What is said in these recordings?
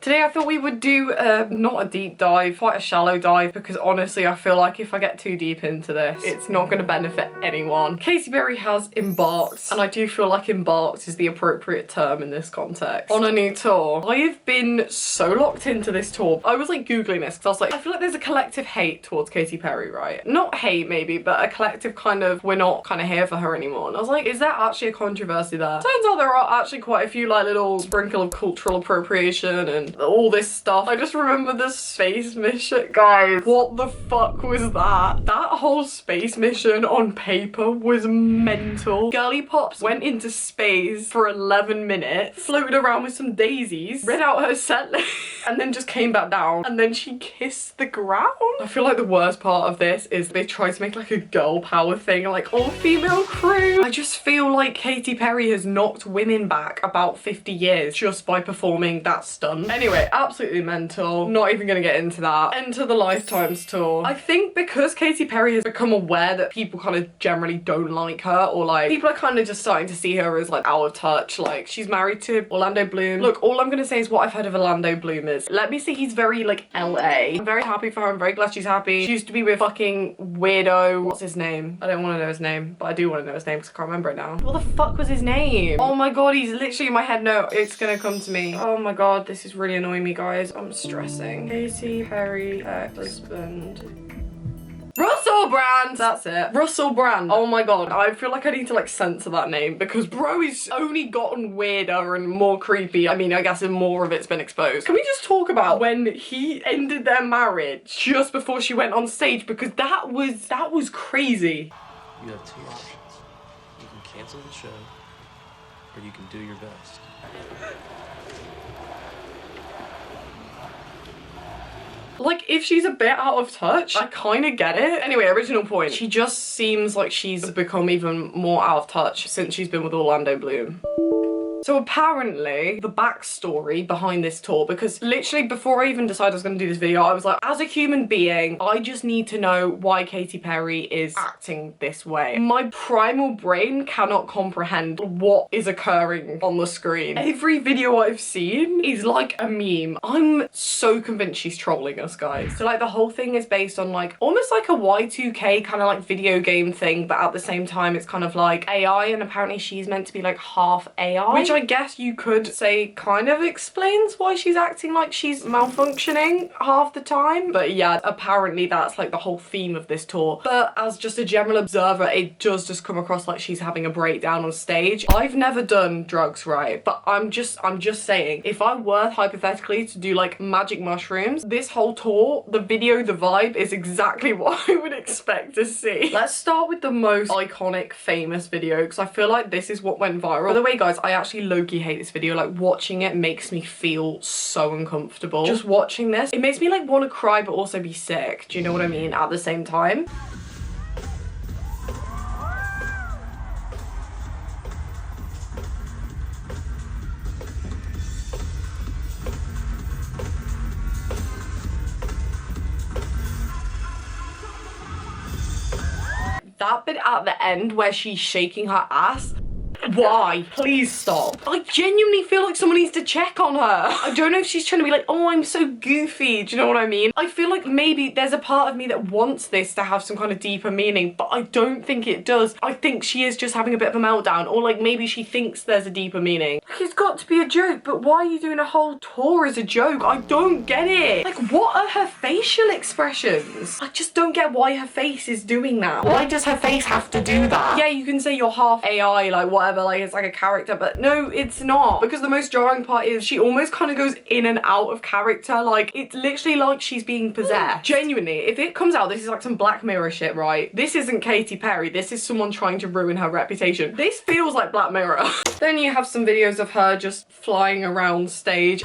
Today I thought we would do not a deep dive, quite a shallow dive, because honestly I feel like if I get too deep into this, it's not going to benefit anyone. Katy Perry has embarked, and I do feel like embarked is the appropriate term in this context, on a new tour. I have been so locked into this tour. I was like googling this because I was like, I feel like there's a collective hate towards Katy Perry, right? Not hate maybe, but a collective kind of, we're not kind of here for her anymore. And I was like, is there actually a controversy there? Turns out there are actually quite a few like little sprinkle of cultural appropriation and all this stuff. I just remember the space mission. Guys, what the fuck was that? That whole space mission on paper was mental. Girly Pops went into space for 11 minutes, floated around with some daisies, read out her set list, and then just came back down, and then she kissed the ground. I feel like the worst part of this is they tried to make like a girl power thing, like all female crew. I just feel like Katy Perry has knocked women back about 50 years just by performing that stunt. Anyway, absolutely mental. Not even gonna get into that. Enter the Lifetimes tour. I think because Katy Perry has become aware that people kind of generally don't like her, or like people are kind of just starting to see her as like out of touch. Like she's married to Orlando Bloom. Look, all I'm gonna say is what I've heard of Orlando Bloom is, let me say he's very like LA. I'm very happy for her. I'm very glad she's happy. She used to be with fucking weirdo. What's his name? I don't want to know his name, but I do want to know his name because I can't remember it now. What the fuck was his name? Oh my god, he's literally in my head. No, it's gonna come to me. Oh my god, this is really annoying me, guys. I'm stressing. Katy Perry ex-husband. Russell Brand! That's it. Russell Brand. Oh my god. I feel like I need to like censor that name because bro is only gotten weirder and more creepy. I mean, I guess more of it's been exposed. Can we just talk about when he ended their marriage just before she went on stage? Because that was crazy. You have two options. You can cancel the show or you can do your best. Like, if she's a bit out of touch, I kind of get it. Anyway, original point. She just seems like she's become even more out of touch since she's been with Orlando Bloom. So apparently, the backstory behind this tour, because literally before I even decided I was going to do this video, I was like, as a human being, I just need to know why Katy Perry is acting this way. My primal brain cannot comprehend what is occurring on the screen. Every video I've seen is like a meme. I'm so convinced she's trolling us, guys. So like the whole thing is based on like almost like a Y2K kind of like video game thing, but at the same time it's kind of like AI, and apparently she's meant to be like half AI, which I guess you could say kind of explains why she's acting like she's malfunctioning half the time. But yeah, apparently that's like the whole theme of this tour. But as just a general observer, it does just come across like she's having a breakdown on stage. I've never done drugs, right? But I'm just saying, if I were hypothetically to do like magic mushrooms, this whole tour, the video, the vibe is exactly what I would expect to see. Let's start with the most iconic, famous video, because I feel like this is what went viral. By the way, guys, I actually low-key hate this video. Like, watching it makes me feel so uncomfortable. Just watching this, it makes me like want to cry but also be sick. Do you know what I mean? At the same time. That bit at the end where she's shaking her ass, why? Please stop. I genuinely feel like someone needs to check on her. I don't know if she's trying to be like, oh, I'm so goofy. Do you know what I mean? I feel like maybe there's a part of me that wants this to have some kind of deeper meaning, but I don't think it does. I think she is just having a bit of a meltdown, or like maybe she thinks there's a deeper meaning. It's got to be a joke, but why are you doing a whole tour as a joke? I don't get it. Like, what are her facial expressions? I just don't get why her face is doing that. Why does her face have to do that? Yeah, you can say you're half AI, like whatever, like it's like a character, but no, it's not. Because the most jarring part is she almost kind of goes in and out of character. Like, it's literally like she's being possessed. Genuinely, if it comes out this is like some Black Mirror shit, right? This isn't Katy Perry. This is someone trying to ruin her reputation. This feels like Black Mirror. Then you have some videos of her just flying around stage.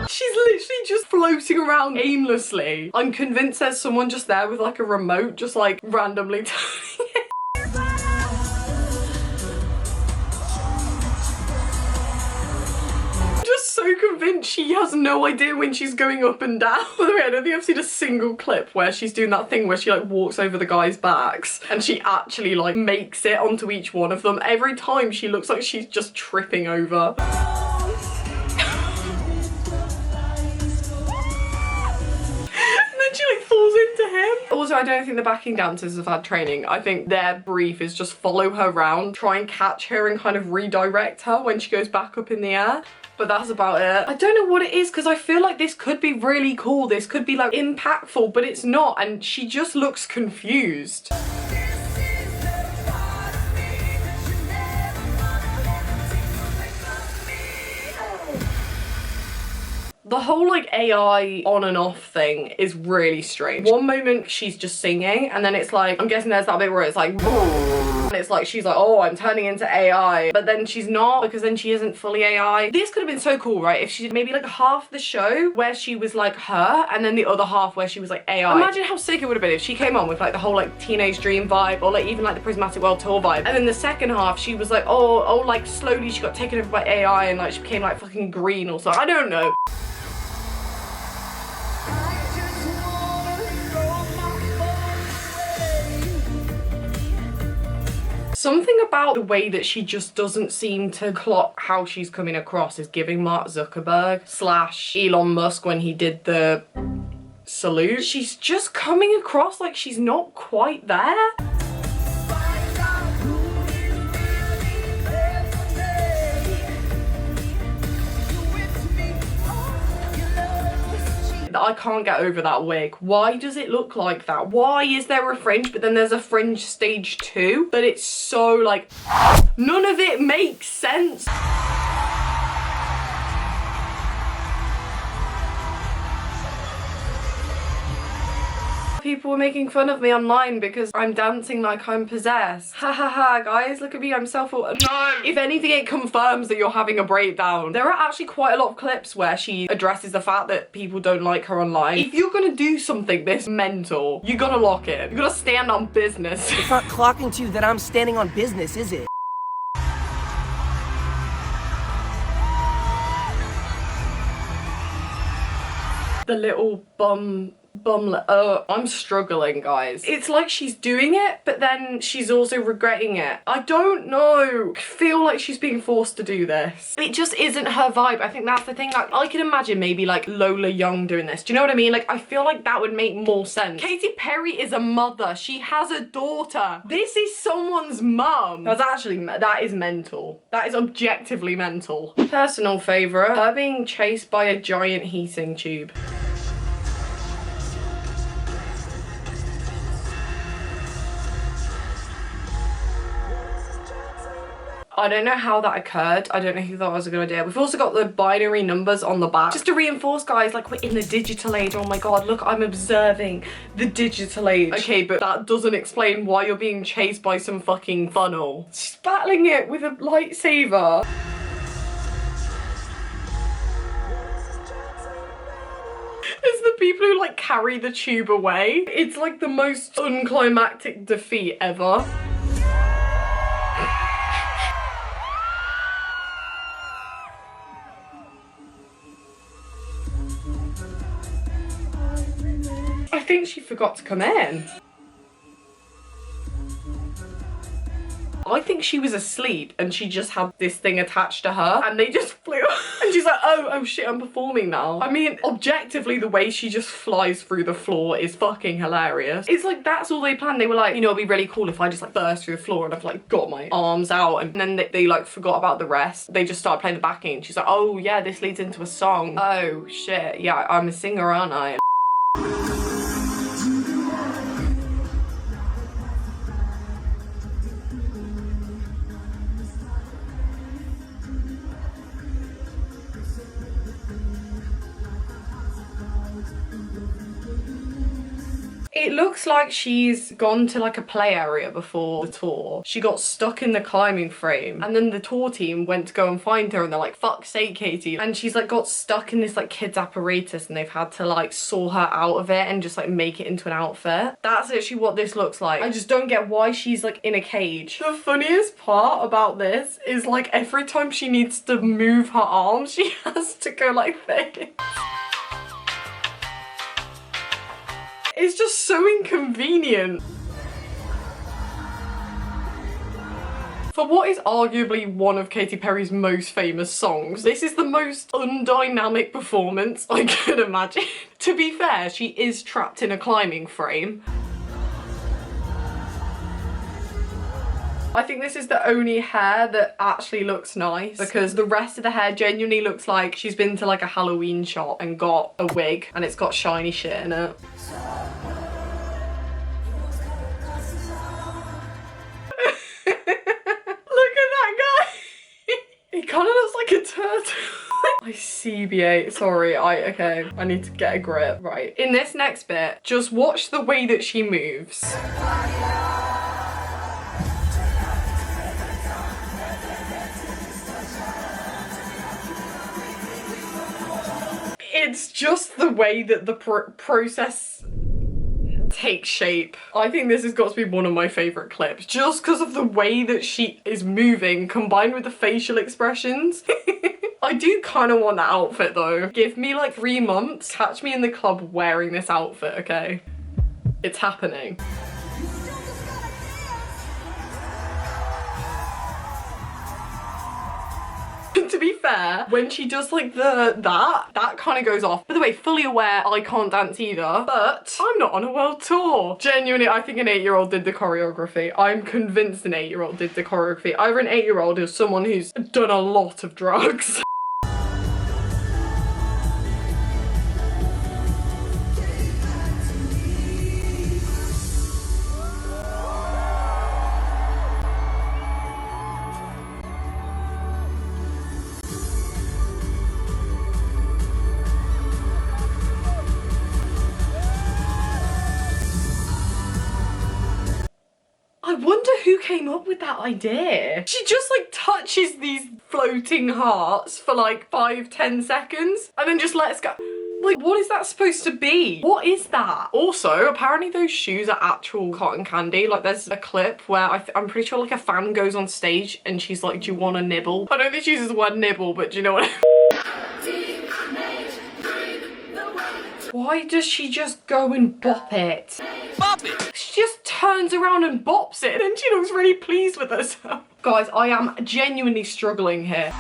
She's literally just floating around aimlessly. I'm convinced there's someone just there with like a remote just like randomly turning it. Just so convinced she has no idea when she's going up and down. By the way, I don't think I've seen a single clip where she's doing that thing where she like walks over the guys' backs and she actually like makes it onto each one of them. Every time she looks like she's just tripping over. She like falls into him. Also, I don't think the backing dancers have had training. I think their brief is just follow her around, try and catch her and kind of redirect her when she goes back up in the air. But that's about it. I don't know what it is because I feel like this could be really cool. This could be like impactful, but it's not. And she just looks confused. The whole like AI on and off thing is really strange. One moment she's just singing and then it's like, I'm guessing there's that bit where it's like, and it's like she's like, oh, I'm turning into AI, but then she's not because then she isn't fully AI. This could have been so cool, right? If she did maybe like half the show where she was like her and then the other half where she was like AI. Imagine how sick it would have been if she came on with like the whole like Teenage Dream vibe or like even like the Prismatic World Tour vibe, and then the second half she was like, oh, like slowly she got taken over by AI and like she became like fucking green or something. I don't know. Something about the way that she just doesn't seem to clock how she's coming across is giving Mark Zuckerberg / Elon Musk when he did the salute. She's just coming across like she's not quite there. I can't get over that wig. Why does it look like that? Why is there a fringe but then there's a fringe stage 2? But it's so like, none of it makes sense. People were making fun of me online because I'm dancing like I'm possessed. Ha ha ha, guys, look at me, I'm self-aware. No! If anything, it confirms that you're having a breakdown. There are actually quite a lot of clips where she addresses the fact that people don't like her online. If you're gonna do something this mental, you gotta lock it. You gotta stand on business. It's not clocking to you that I'm standing on business, is it? The little I'm struggling, guys. It's like she's doing it, but then she's also regretting it. I don't know. I feel like she's being forced to do this. It just isn't her vibe. I think that's the thing. Like, I can imagine maybe like Lola Young doing this. Do you know what I mean? Like, I feel like that would make more sense. Katy Perry is a mother. She has a daughter. This is someone's mum. That is mental. That is objectively mental. Personal favourite, her being chased by a giant heating tube. I don't know how that occurred. I don't know who thought it was a good idea. We've also got the binary numbers on the back. Just to reinforce, guys, like we're in the digital age. Oh my god, look, I'm observing the digital age. Okay, but that doesn't explain why you're being chased by some fucking funnel. She's battling it with a lightsaber. It's the people who like carry the tube away. It's like the most unclimactic defeat ever. I think she forgot to come in. I think she was asleep and she just had this thing attached to her and they just flew and she's like, oh shit, I'm performing now. I mean, objectively, the way she just flies through the floor is fucking hilarious. It's like, that's all they planned. They were like, you know, it'd be really cool if I just like burst through the floor and I've like got my arms out, and then they like forgot about the rest. They just started playing the backing and she's like, oh yeah, this leads into a song. Oh shit, yeah, I'm a singer, aren't I? It looks like she's gone to like a play area before the tour. She got stuck in the climbing frame and then the tour team went to go and find her and they're like, fuck's sake, Katy. And she's like got stuck in this like kids apparatus and they've had to like saw her out of it and just like make it into an outfit. That's actually what this looks like. I just don't get why she's like in a cage. The funniest part about this is like every time she needs to move her arms, she has to go like this. It's just so inconvenient. For what is arguably one of Katy Perry's most famous songs, this is the most undynamic performance I could imagine. To be fair, she is trapped in a climbing frame. I think this is the only hair that actually looks nice because the rest of the hair genuinely looks like she's been to like a Halloween shop and got a wig and it's got shiny shit in it. Look at that guy! He kind of looks like a turtle. I CBA, sorry, okay, I need to get a grip. Right, in this next bit, just watch the way that she moves. It's just the way that the process takes shape. I think this has got to be one of my favourite clips, just because of the way that she is moving combined with the facial expressions. I do kind of want that outfit though. Give me like 3 months, catch me in the club wearing this outfit, okay? It's happening. To be fair, when she does like that kind of goes off. By the way, fully aware I can't dance either, but I'm not on a world tour. Genuinely, I think an 8-year-old did the choreography. I'm convinced an 8-year-old did the choreography. Either an 8-year-old or someone who's done a lot of drugs. I wonder who came up with that idea. She just like touches these floating hearts for like 5-10 seconds and then just lets go. Like, what is that supposed to be? What is that? Also, apparently those shoes are actual cotton candy. Like, there's a clip where I'm pretty sure like a fan goes on stage and she's like, do you want a nibble? I don't think she uses the word nibble, but do you know what I mean? Why does she just go and bop it? Bop it! She just turns around and bops it and then she looks really pleased with herself. Guys, I am genuinely struggling here.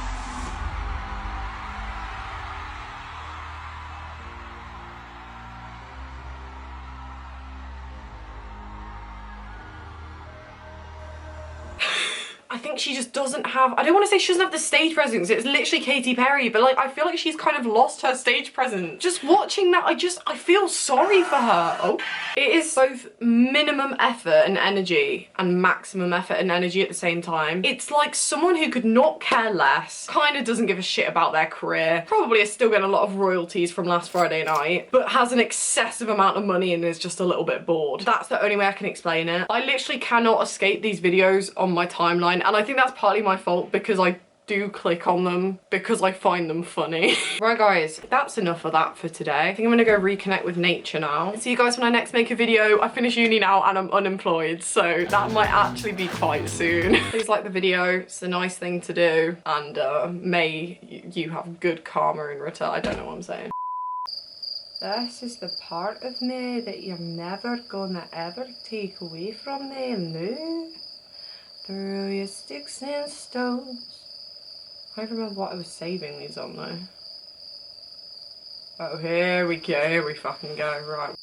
I think she just doesn't have, I don't want to say she doesn't have the stage presence, it's literally Katy Perry, but like I feel like she's kind of lost her stage presence. Just watching that, I feel sorry for her. Oh. It is both minimum effort and energy and maximum effort and energy at the same time. It's like someone who could not care less, kind of doesn't give a shit about their career, probably is still getting a lot of royalties from last Friday night, but has an excessive amount of money and is just a little bit bored. That's the only way I can explain it. I literally cannot escape these videos on my timeline, and I think that's partly my fault because I do click on them because I find them funny. Right guys, that's enough of that for today. I think I'm gonna go reconnect with nature now. See you guys when I next make a video. I finish uni now and I'm unemployed, so that might actually be quite soon. Please like the video, it's a nice thing to do, and may you have good karma in return. I don't know what I'm saying. This is the part of me that you're never gonna ever take away from me, no. Through your sticks and stones. I don't remember what I was saving these on though. Oh, here we go, here we fucking go, right.